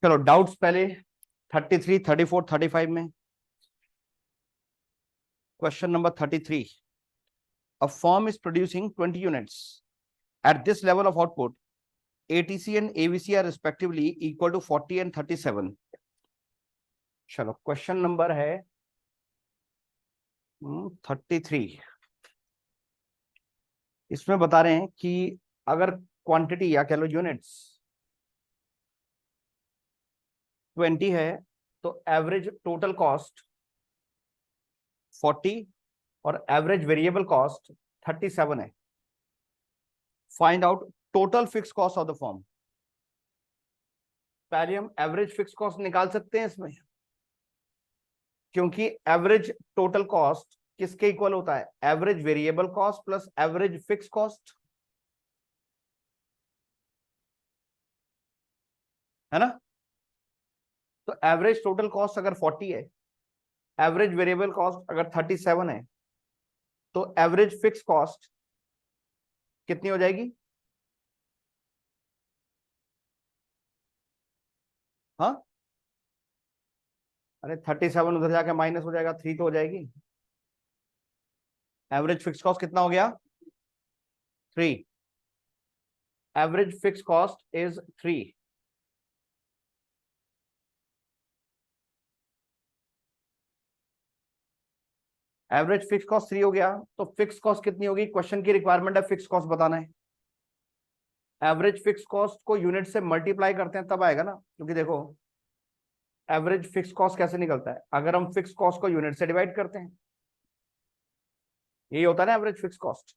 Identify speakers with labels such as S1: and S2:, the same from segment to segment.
S1: चलो डाउट्स पहले 33, 34, 35 में। Question number 33, a firm is producing 20 units at this level of output. ATC and AVC are respectively equal to 40 and 37. चलो question number है 33। इसमें बता रहे हैं कि अगर क्वांटिटी या कह लो यूनिट्स 20 है तो एवरेज टोटल कॉस्ट 40 और एवरेज वेरिएबल कॉस्ट 37 है। Find out total fix cost of the firm. पहले हम एवरेज फिक्स कॉस्ट निकाल सकते हैं इसमें, क्योंकि एवरेज टोटल कॉस्ट किसके इक्वल होता है? Average variable cost plus average fix cost, है ना। तो एवरेज टोटल कॉस्ट अगर 40 है, एवरेज वेरिएबल कॉस्ट अगर 37 है, तो एवरेज फिक्स कॉस्ट कितनी हो जाएगी? हाँ, अरे 37 उधर जाके माइनस हो जाएगा, 3 तो हो जाएगी। एवरेज फिक्स कॉस्ट कितना हो गया? 3। Average fix cost is 3। Average fix cost 3 हो गया, तो फिक्स कॉस्ट कितनी होगी? क्वेश्चन की रिक्वायरमेंट है फिक्स कॉस्ट बताना है। एवरेज फिक्स कॉस्ट को यूनिट से मल्टीप्लाई करते हैं तब आएगा ना, क्योंकि देखो एवरेज फिक्स कॉस्ट कैसे निकलता है? अगर हम फिक्स कॉस्ट को यूनिट से डिवाइड करते हैं, यही होता है ना एवरेज फिक्स कॉस्ट।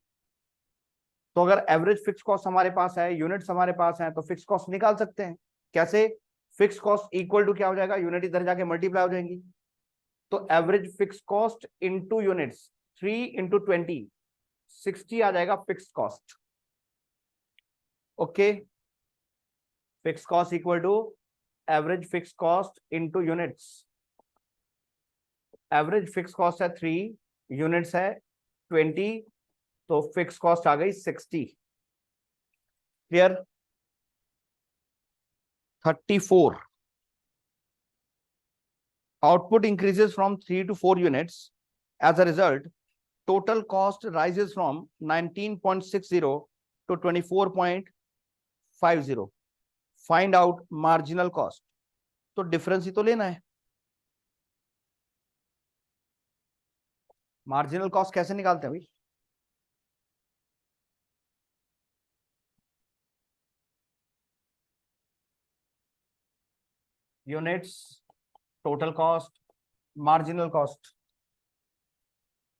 S1: तो अगर एवरेज फिक्स कॉस्ट हमारे पास है, यूनिट्स हमारे पास है, तो फिक्स कॉस्ट निकाल सकते हैं। कैसे? फिक्स कॉस्ट इक्वल टू क्या हो जाएगा? यूनिट इधर जाके मल्टीप्लाई हो जाएंगी। तो average fix cost into units, 3 into 20, 60 आ जाएगा fix cost. Okay, fix cost equal to average fix cost into units. Average fix cost है 3, यूनिट्स है 20, तो फिक्स कॉस्ट आ गई 60। Clear? 34, output increases from 3 to 4 units. As a result, total cost rises from 19.60 to 24.50. Find out marginal cost. तो difference ही तो लेना है। Marginal cost कैसे निकालते हैं भाई? Units, total cost, marginal cost.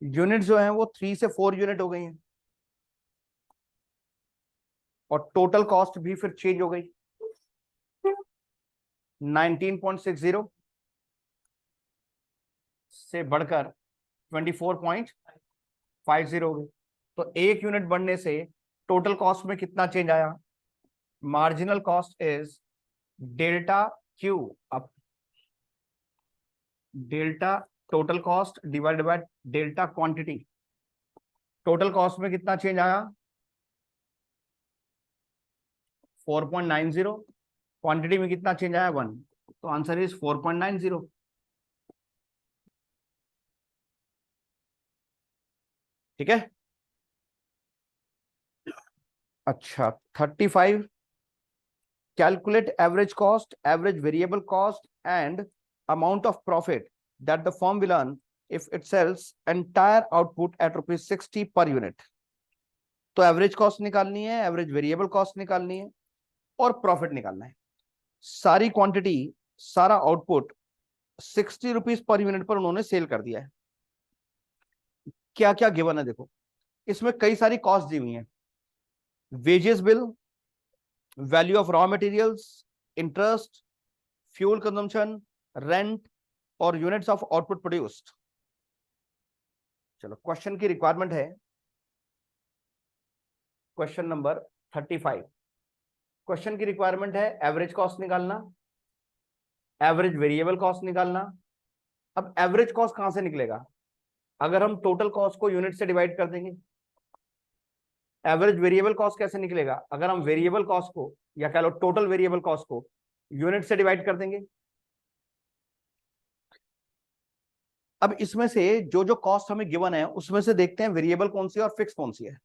S1: Unit जो है वो 3 से 4 यूनिट हो गई हैं, और टोटल कॉस्ट भी फिर चेंज हो गई, 19.60 से बढ़कर 24.50 हो गई। तो एक यूनिट बढ़ने से टोटल कॉस्ट में कितना चेंज आया? Marginal cost is delta Q up delta total cost divided by delta quantity. Total cost में कितना चेंज आया? 4.90। क्वांटिटी में कितना चेंज आया? 1। तो आंसर इज 4.90। ठीक है। अच्छा 35, calculate average cost, average variable cost and amount of profit that the firm will earn if it sells entire output at ₹60 per unit. तो एवरेज कॉस्ट निकालनी है, एवरेज वेरिएबल कॉस्ट निकालनी है और प्रॉफिट निकालना है। सारी क्वांटिटी, सारा आउटपुट 60 रुपीज पर यूनिट पर उन्होंने सेल कर दिया है। क्या क्या गिवन है देखो, इसमें कई सारी कॉस्ट दी हुई है। Wages bill, value of raw materials, interest, fuel consumption, rent और यूनिट्स ऑफ आउटपुट प्रोड्यूस्ड। चलो क्वेश्चन की रिक्वायरमेंट है, क्वेश्चन नंबर 35। क्वेश्चन की रिक्वायरमेंट है एवरेज कॉस्ट निकालना, एवरेज वेरिएबल कॉस्ट निकालना। अब एवरेज कॉस्ट कहां से निकलेगा? अगर हम टोटल कॉस्ट को यूनिट से डिवाइड कर देंगे। एवरेज वेरिएबल कॉस्ट कैसे निकलेगा? अगर हम वेरिएबल कॉस्ट को या कह लो टोटल वेरिएबल कॉस्ट को यूनिट से डिवाइड कर देंगे। अब इसमें से जो जो कॉस्ट हमें गिवन है उसमें से देखते हैं वेरिएबल कौन सी है और फिक्स कौन सी है।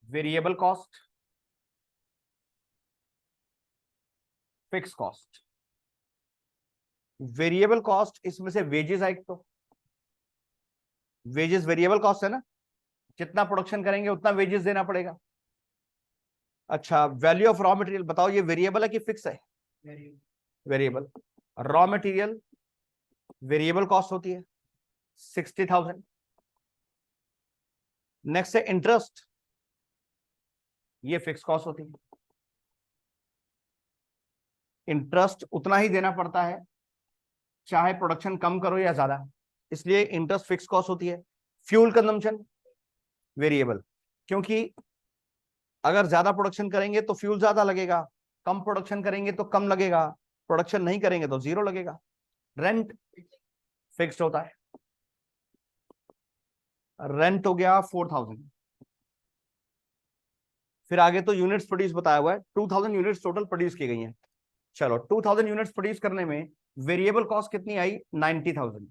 S1: Variable cost, fix cost. Variable cost इसमें से वेजेस है, एक तो वेजेस वेरिएबल कॉस्ट है ना, जितना प्रोडक्शन करेंगे उतना वेजेस देना पड़ेगा। अच्छा, वैल्यू ऑफ रॉ मटेरियल बताओ, ये वेरिएबल है कि फिक्स है? Variable. Raw material variable cost होती है 60,000। नेक्स्ट है इंटरेस्ट, ये फिक्स कॉस्ट होती है। इंटरेस्ट उतना ही देना पड़ता है चाहे प्रोडक्शन कम करो या ज्यादा, इसलिए इंटरेस्ट फिक्स कॉस्ट होती है। फ्यूल कंजम्पशन वेरिएबल, क्योंकि अगर ज्यादा प्रोडक्शन करेंगे तो फ्यूल ज्यादा लगेगा, कम प्रोडक्शन करेंगे तो कम लगेगा, प्रोडक्शन नहीं करेंगे तो जीरो लगेगा। रेंट फिक्स्ड होता है, रेंट हो गया 4,000। फिर आगे तो यूनिट्स प्रोड्यूस बताया हुआ है, 2,000 यूनिट्स टोटल प्रोड्यूस की गई हैं। चलो 2,000 यूनिट्स प्रोड्यूस करने में वेरिएबल कॉस्ट कितनी आई? 90,000।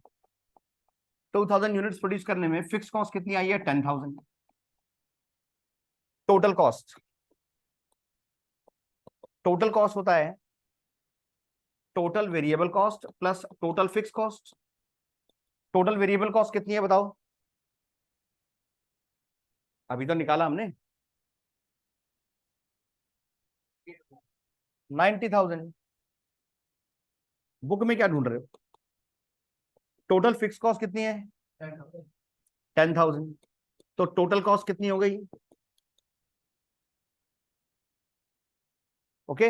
S1: 2,000 यूनिट्स प्रोड्यूस करने में फिक्स कॉस्ट कितनी आई है? 10,000। टोटल कॉस्ट, टोटल कॉस्ट होता है total variable cost plus total fix cost. Total variable cost कितनी है बताओ? अभी तो निकाला हमने 90,000। बुक में क्या ढूंढ रहे हो? टोटल फिक्स कॉस्ट कितनी है? 10,000। तो टोटल कॉस्ट कितनी हो गई? ओके,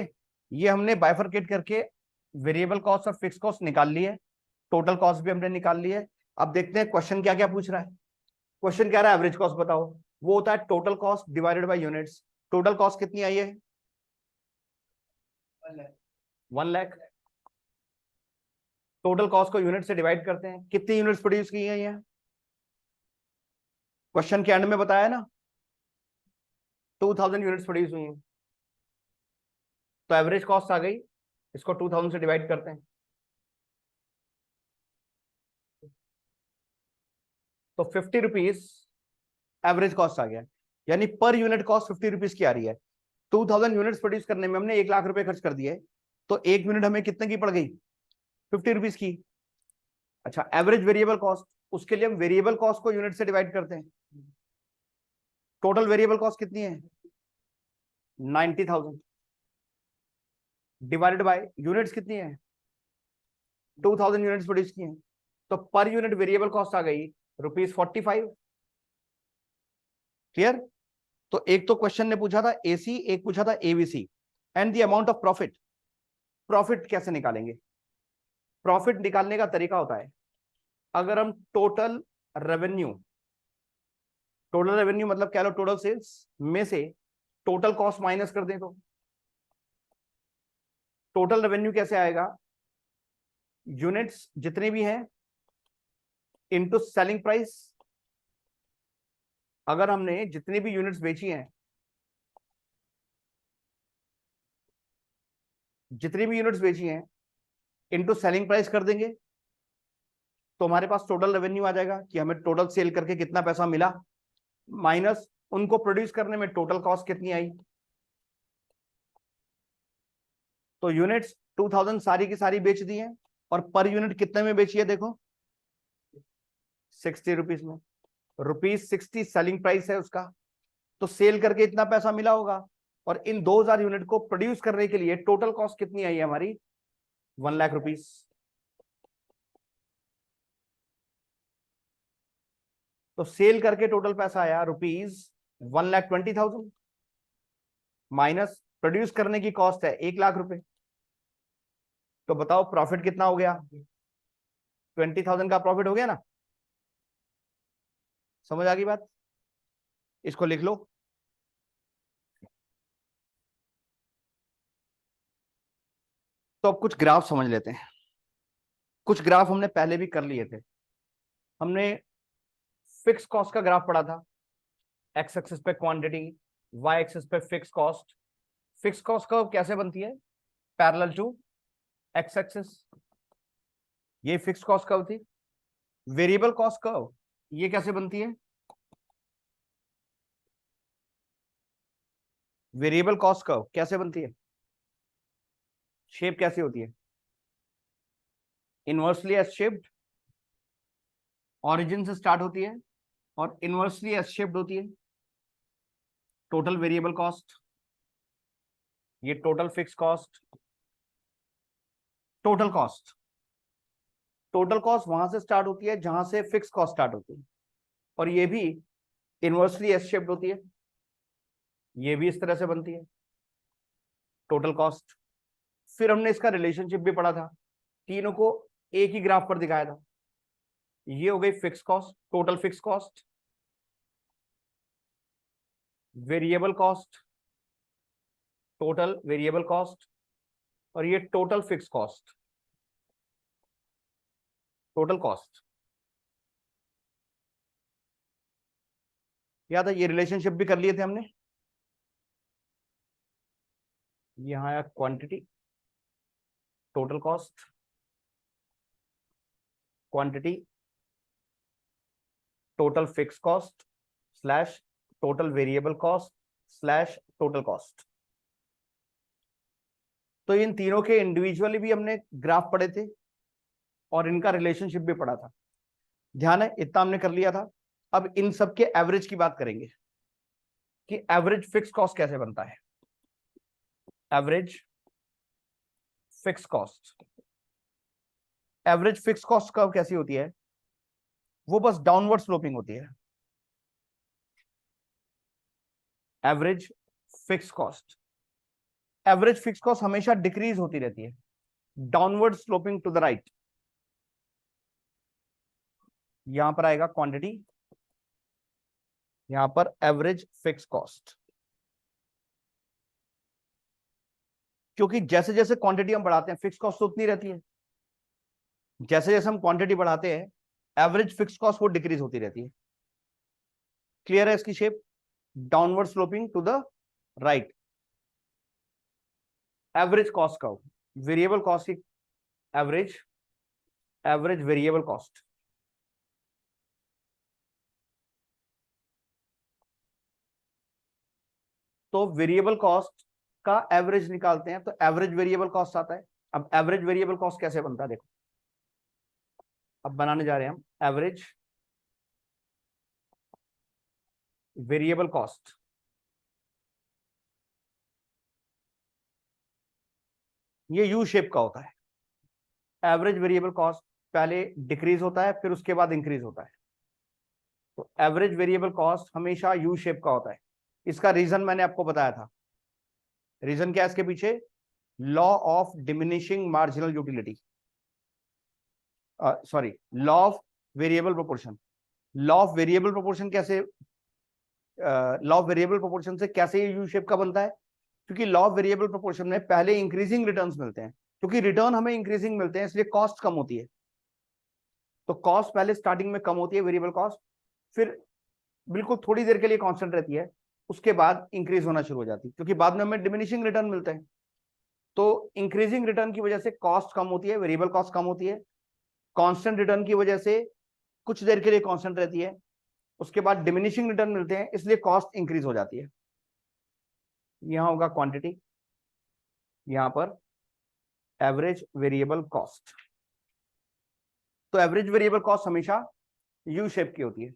S1: ये हमने बाइफरकेट करके वेरिएबल कॉस्ट और फिक्स कॉस्ट निकाल ली है, टोटल कॉस्ट भी हमने निकाल ली है। अब देखते हैं क्वेश्चन क्या क्या पूछ रहा है। क्वेश्चन कह रहा है एवरेज कॉस्ट बताओ, वो होता है total cost divided by units. Total cost कितनी आई है? 1 लाख। टोटल कॉस्ट को यूनिट से डिवाइड करते हैं, कितनी यूनिट्स प्रोड्यूस की गई हैं? क्वेश्चन के एंड में बताया ना 2,000 यूनिट्स प्रोड्यूस हुई हैं, तो एवरेज कॉस्ट आ गई, इसको 2,000 से डिवाइड करते हैं तो 50 रुपीज एवरेज कॉस्ट आ गया, यानी पर यूनिट कॉस्ट 50 रुपीज की आ रही है। 2,000 यूनिट्स प्रोड्यूस करने में हमने 1 लाख रुपए खर्च कर दिए, तो एक यूनिट हमें कितने की पड़ गई? 50 रुपीज की। अच्छा, एवरेज वेरिएबल कॉस्ट, उसके लिए हम वेरिएबल कॉस्ट को यूनिट से डिवाइड करते हैं। टोटल वेरिएबल कॉस्ट कितनी है? 90,000 डिवाइडेड बाय यूनिट्स कितनी है? 2,000 यूनिट्स प्रोड्यूस की हैं, तो पर यूनिट वेरिएबल कॉस्ट आ गई ₹45। क्लियर? तो एक तो क्वेश्चन ने पूछा था एसी, एक पूछा था ABC. And the amount of profit. Profit कैसे निकालेंगे? प्रॉफिट निकालने का तरीका होता है, अगर हम टोटल रेवेन्यू मतलब क्या लो, टोटल सेल्स में से टोटल कॉस्ट माइनस कर दें तो टोटल रेवेन्यू कैसे आएगा? यूनिट्स जितने भी हैं इनटू सेलिंग प्राइस। अगर हमने जितनी भी यूनिट्स बेची हैं, जितनी भी यूनिट्स बेची हैं इनटू सेलिंग प्राइस कर देंगे, तो हमारे पास टोटल रेवेन्यू आ जाएगा कि हमें टोटल सेल करके कितना पैसा मिला, माइनस उनको प्रोड्यूस करने में टोटल कॉस्ट कितनी आई। तो यूनिट्स 2,000 सारी की सारी बेच दी हैं, और पर यूनिट कितने में बेची है देखो? 60 रुपीज में। ₹60 सेलिंग प्राइस है उसका, तो सेल करके इतना पैसा मिला होगा, और इन 2,000 यूनिट को प्रोड्यूस करने के लिए टोटल कॉस्ट कितनी आई है हमारी? 1 लाख रुपीज। तो सेल करके टोटल पैसा आया ₹1,20,000, माइनस प्रोड्यूस करने की कॉस्ट है 1 लाख रुपए। तो बताओ प्रॉफिट कितना हो गया? 20,000 का प्रॉफिट हो गया ना? समझ आ गई बात? इसको लिख लो। तो अब कुछ ग्राफ समझ लेते हैं। कुछ ग्राफ हमने पहले भी कर लिए थे। हमने फिक्स कॉस्ट का ग्राफ पढ़ा था, एक्स एक्सिस पे क्वांटिटी, वाई एक्सिस पे fix cost. Fix cost curve कैसे बनती है? पैरेलल टू एक्स एक्सिस, ये फिक्स कॉस्ट कर्व थी। वेरिएबल कॉस्ट कर्व ये कैसे बनती है? वेरिएबल कॉस्ट कर्व कैसे बनती है? शेप कैसी होती है? इनवर्सली एस शेप्ड, ऑरिजिन से स्टार्ट होती है और इनवर्सली एस शेप्ड होती है। टोटल वेरिएबल कॉस्ट, ये total fix cost, total cost. Total cost वहां से स्टार्ट होती है जहां से फिक्स कॉस्ट स्टार्ट होती है, और ये भी इनवर्सली एस शेप्ड होती है। ये भी इस तरह से बनती है टोटल कॉस्ट। फिर हमने इसका रिलेशनशिप भी पढ़ा था, तीनों को एक ही ग्राफ पर दिखाया था। ये हो गई fix cost, total fix cost, variable cost, total variable cost, और ये total fix cost, total cost. याद है, ये रिलेशनशिप भी कर लिए थे हमने। यहां आया quantity, total cost, quantity, total fix cost slash total variable cost slash total cost. तो इन तीनों के इंडिविजुअली भी हमने ग्राफ पढ़े थे और इनका रिलेशनशिप भी पढ़ा था। ध्यान है, इतना हमने कर लिया था। अब इन सब के एवरेज की बात करेंगे कि एवरेज फिक्स कॉस्ट कैसे बनता है। Average fix cost, average fix cost curve कैसी होती है? वो बस डाउनवर्ड स्लोपिंग होती है। Average fix cost, average fix cost हमेशा डिक्रीज होती रहती है, downward sloping to the right. यहां पर आएगा क्वांटिटी, यहां पर एवरेज फिक्स कॉस्ट। क्योंकि जैसे जैसे क्वांटिटी हम बढ़ाते हैं फिक्स कॉस्ट तो उतनी रहती है, जैसे जैसे हम क्वांटिटी बढ़ाते हैं एवरेज फिक्स कॉस्ट वो डिक्रीज होती रहती है। क्लियर है इसकी shape? Downward sloping to the right. Average cost curve, variable cost की एवरेज, एवरेज वेरिएबल कॉस्ट। तो वेरिएबल कॉस्ट का एवरेज निकालते हैं तो एवरेज वेरिएबल कॉस्ट आता है। अब एवरेज वेरिएबल कॉस्ट कैसे बनता है देखो, अब बनाने जा रहे हैं हम एवरेज वेरिएबल कॉस्ट। ये यू शेप का होता है। एवरेज वेरिएबल कॉस्ट पहले डिक्रीज होता है फिर उसके बाद इंक्रीज होता है। तो एवरेज वेरिएबल कॉस्ट हमेशा यू शेप का होता है। इसका रीजन मैंने आपको बताया था। रीजन क्या है इसके पीछे? Law of diminishing marginal utility, sorry, law of variable proportion. Law of variable proportion कैसे, लॉ ऑफ वेरिएबल प्रोपोर्शन से कैसे ये यू शेप का बनता है? क्योंकि लॉ ऑफ वेरिएबल प्रोपोर्शन में पहले इंक्रीजिंग रिटर्न्स मिलते हैं, क्योंकि रिटर्न हमें इंक्रीजिंग मिलते हैं इसलिए कॉस्ट कम होती है। तो कॉस्ट पहले स्टार्टिंग में कम होती है वेरिएबल कॉस्ट, फिर बिल्कुल थोड़ी देर के लिए कांस्टेंट रहती है, उसके बाद इंक्रीज होना शुरू हो जाती है क्योंकि बाद में हमें डिमिनिशिंग रिटर्न मिलते हैं। तो इंक्रीजिंग रिटर्न की वजह से कॉस्ट कम होती है, वेरिएबल कॉस्ट कम होती है। कांस्टेंट रिटर्न की वजह से कुछ देर के लिए कांस्टेंट रहती है, उसके बाद डिमिनिशिंग रिटर्न मिलते हैं इसलिए कॉस्ट इंक्रीज हो जाती है। यहां होगा क्वांटिटी, यहां पर एवरेज वेरिएबल कॉस्ट। तो एवरेज वेरिएबल कॉस्ट हमेशा यू शेप की होती है।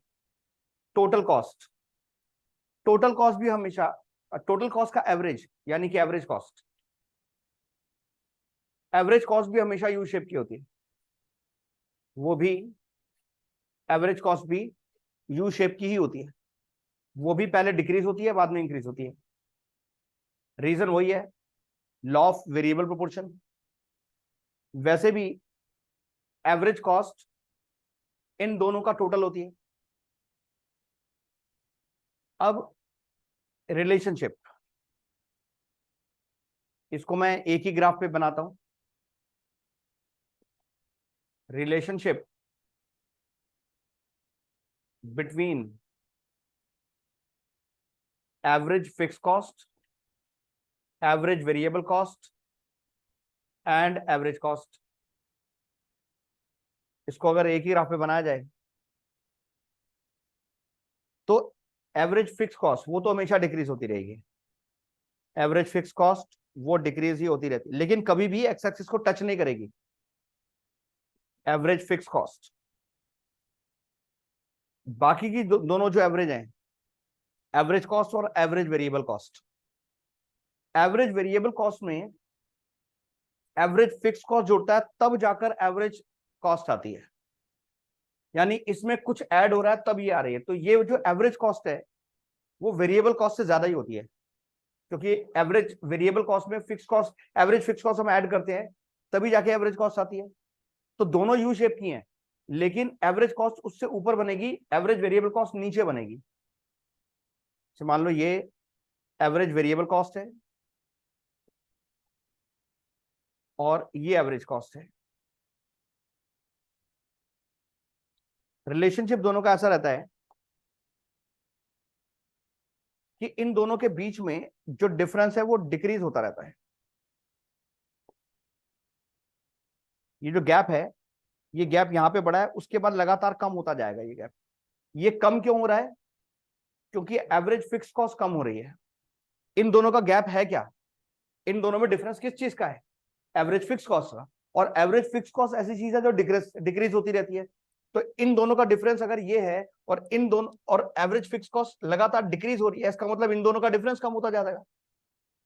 S1: टोटल कॉस्ट, टोटल कॉस्ट भी हमेशा, टोटल कॉस्ट का एवरेज यानी कि एवरेज कॉस्ट, एवरेज कॉस्ट भी हमेशा यू शेप की होती है। वो भी एवरेज कॉस्ट भी यू शेप की ही होती है। वो भी पहले डिक्रीज होती है बाद में इंक्रीज होती है। रीजन वही है, लॉ ऑफ वेरिएबल प्रोपोर्शन। वैसे भी एवरेज कॉस्ट इन दोनों का टोटल होती है। अब रिलेशनशिप, इसको मैं एक ही ग्राफ पे बनाता हूं। Relationship between average fix cost, average variable cost and average cost. इसको अगर एक ही ग्राफ पे बनाया जाए तो एवरेज फिक्स कॉस्ट वो तो हमेशा डिक्रीज होती रहेगी, एवरेज फिक्स कॉस्ट वो डिक्रीज ही होती रहती, लेकिन कभी भी एक्स एक्सिस को टच नहीं करेगी एवरेज फिक्स कॉस्ट। बाकी की दोनों जो एवरेज हैं, एवरेज कॉस्ट और average variable cost, average variable cost में एवरेज फिक्स कॉस्ट जुड़ता है तब जाकर एवरेज कॉस्ट आती है, यानी इसमें कुछ ऐड हो रहा है तब ये आ रही है। तो ये जो एवरेज कॉस्ट है वो वेरिएबल कॉस्ट से ज्यादा ही होती है, क्योंकि एवरेज वेरिएबल कॉस्ट में fix cost, average fix cost हम ऐड करते हैं तभी जाके एवरेज कॉस्ट आती है। तो दोनों यू शेप की हैं, लेकिन एवरेज कॉस्ट उससे ऊपर बनेगी, एवरेज वेरिएबल कॉस्ट नीचे बनेगी। मान लो ये एवरेज वेरिएबल कॉस्ट है और ये एवरेज कॉस्ट है। रिलेशनशिप दोनों का ऐसा रहता है कि इन दोनों के बीच में जो डिफरेंस है वो डिक्रीज होता रहता है। ये जो गैप है, ये गैप यहां पे बढ़ा है, उसके बाद लगातार कम होता जाएगा ये गैप। ये कम क्यों हो रहा है? क्योंकि एवरेज फिक्स कॉस्ट कम हो रही है। इन दोनों का गैप है क्या? इन दोनों में डिफरेंस किस चीज का है? एवरेज फिक्स कॉस्ट का। और एवरेज फिक्स कॉस्ट ऐसी चीज है जो डिक्रीज होती रहती है। तो इन दोनों का डिफरेंस अगर ये है और इन दोनों और एवरेज फिक्स कॉस्ट लगातार डिक्रीज हो रही है, इसका मतलब इन दोनों का डिफरेंस कम होता जाएगा।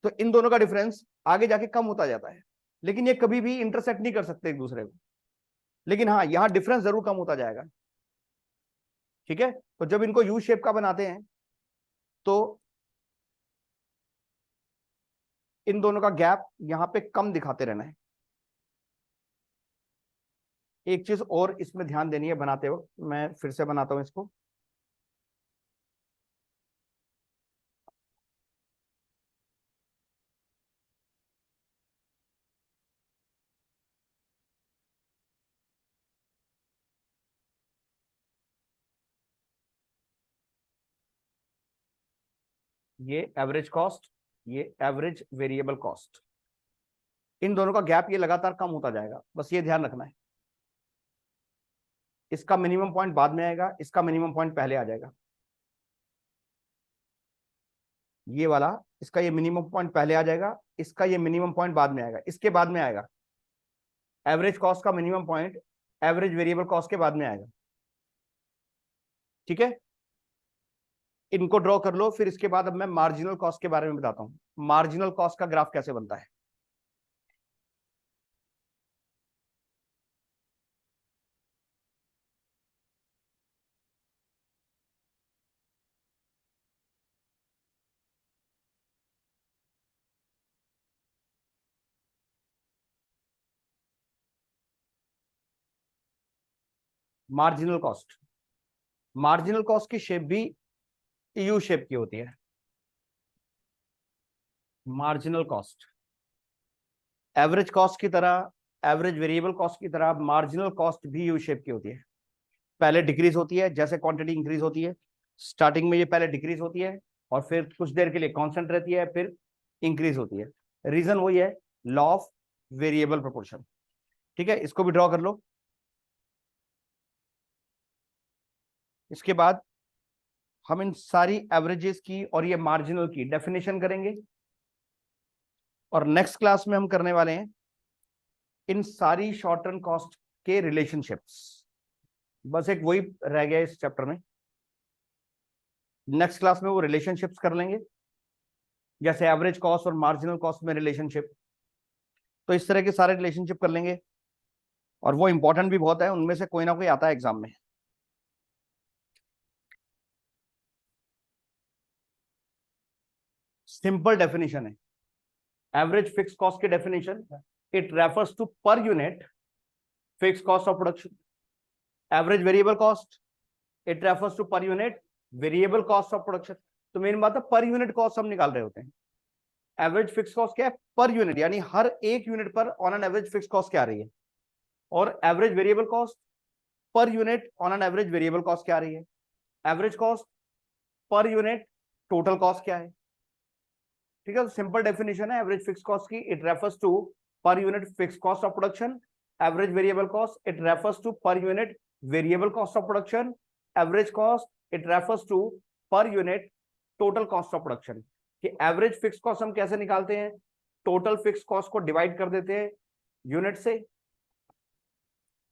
S1: तो इन दोनों का डिफरेंस आगे जाके कम होता जाता है, लेकिन ये कभी भी इंटरसेक्ट नहीं कर सकते एक दूसरे को। लेकिन हाँ, यहां डिफरेंस जरूर कम होता जाएगा। ठीक है, तो जब इनको यू शेप का बनाते हैं तो इन दोनों का गैप यहां पे कम दिखाते रहना है। एक चीज और इसमें ध्यान देनी है बनाते वक्त, मैं फिर से बनाता हूं इसको। ये एवरेज कॉस्ट, ये एवरेज वेरिएबल कॉस्ट, इन दोनों का गैप ये लगातार कम होता जाएगा, बस ये ध्यान रखना है। इसका मिनिमम पॉइंट बाद में आएगा, इसका मिनिमम पॉइंट पहले आ जाएगा। ये वाला, इसका ये मिनिमम पॉइंट पहले आ जाएगा, इसका ये मिनिमम पॉइंट बाद में आएगा, इसके बाद में आएगा। एवरेज कॉस्ट का minimum point average variable cost के बाद में आएगा। ठीक है, इनको ड्रॉ कर लो, फिर इसके बाद अब मैं मार्जिनल कॉस्ट के बारे में बताता हूं। मार्जिनल कॉस्ट का ग्राफ कैसे बनता है। मार्जिनल कॉस्ट, मार्जिनल कॉस्ट की शेप भी यू शेप की होती है। मार्जिनल कॉस्ट एवरेज कॉस्ट की तरह, एवरेज वेरिएबल कॉस्ट की तरह मार्जिनल कॉस्ट भी यू शेप की होती है। पहले डिक्रीज होती है जैसे क्वांटिटी इंक्रीज होती है। स्टार्टिंग में ये पहले डिक्रीज होती है और फिर कुछ देर के लिए कांस्टेंट रहती है, फिर इंक्रीज होती है। रीजन वही है, लॉ ऑफ वेरिएबल प्रोपोर्शन। ठीक है, इसको भी ड्रॉ कर लो। इसके बाद हम इन सारी एवरेजेस की और ये मार्जिनल की डेफिनेशन करेंगे, और नेक्स्ट क्लास में हम करने वाले हैं इन सारी शॉर्ट टर्म कॉस्ट के रिलेशनशिप्स। बस एक वही रह गया इस चैप्टर में। नेक्स्ट क्लास में वो रिलेशनशिप्स कर लेंगे, जैसे एवरेज कॉस्ट और मार्जिनल कॉस्ट में रिलेशनशिप। तो इस तरह के सारे रिलेशनशिप कर लेंगे, और वो इंपॉर्टेंट भी बहुत है, उनमें से कोई ना कोई आता है एग्जाम में। सिंपल डेफिनेशन है एवरेज फिक्स कॉस्ट की definition. It refers to per unit fix cost of production. Average variable cost, it refers to per unit variable cost of production. तो मेन बात है, पर यूनिट कॉस्ट हम निकाल रहे होते हैं। एवरेज फिक्स कॉस्ट क्या है? पर यूनिट, यानी हर एक यूनिट पर on an average fix cost क्या आ रही है। और average variable cost per unit on an average variable cost क्या आ रही है। Average cost per unit total cost क्या है, ठीक है। तो सिंपल डेफिनेशन है एवरेज फिक्स कॉस्ट की, it refers to per unit fix cost of production. Average variable cost, it refers to per unit variable cost of production. Average cost, it refers to per unit total cost of production. कि average fix cost हम कैसे निकालते हैं, total fix cost को divide कर देते हैं unit से।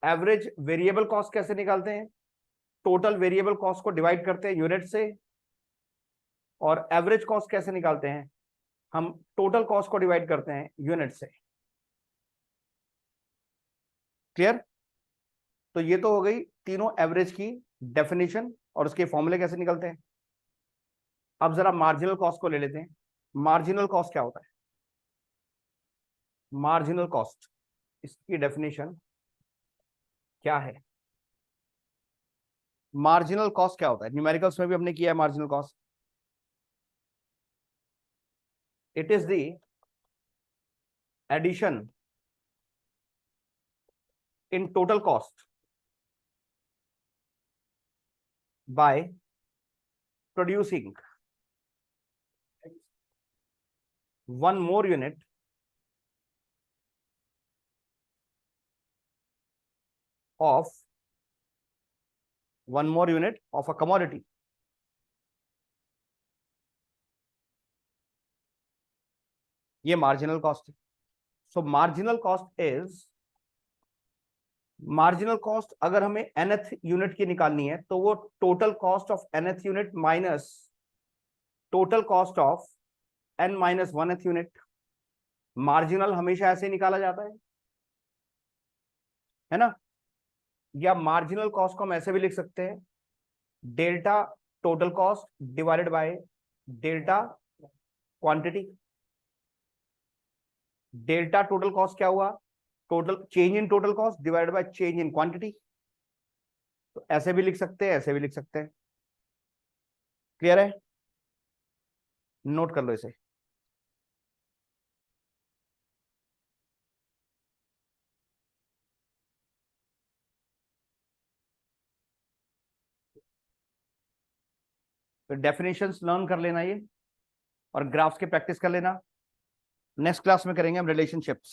S1: एवरेज वेरिएबल कॉस्ट कैसे निकालते हैं, टोटल वेरिएबल कॉस्ट को डिवाइड करते हैं यूनिट से। और एवरेज कॉस्ट कैसे निकालते हैं, हम टोटल कॉस्ट को डिवाइड करते हैं यूनिट से। क्लियर। तो ये तो हो गई तीनों एवरेज की डेफिनेशन और उसके फॉर्मूले कैसे निकलते हैं। अब जरा मार्जिनल कॉस्ट को ले लेते हैं। मार्जिनल कॉस्ट क्या होता है, मार्जिनल कॉस्ट, इसकी डेफिनेशन क्या है। मार्जिनल कॉस्ट क्या होता है, न्यूमेरिकल्स में भी हमने किया है marginal cost. It is the addition in total cost by producing one more unit of a commodity. ये मार्जिनल कॉस्ट है। So marginal cost is, marginal cost अगर हमें nth यूनिट की निकालनी है तो वो total cost of nth unit minus total cost of n minus 1th unit. Marginal हमेशा ऐसे निकाला जाता है ना। या मार्जिनल कॉस्ट को हम ऐसे भी लिख सकते हैं, delta total cost divided by delta quantity. Delta total cost क्या हुआ, total change in total cost divided by change in quantity. तो ऐसे भी लिख सकते हैं, ऐसे भी लिख सकते हैं। क्लियर है, नोट कर लो इसे। तो डेफिनेशंस लर्न कर लेना ये, और ग्राफ्स की प्रैक्टिस कर लेना। नेक्स्ट क्लास में करेंगे हम रिलेशनशिप्स।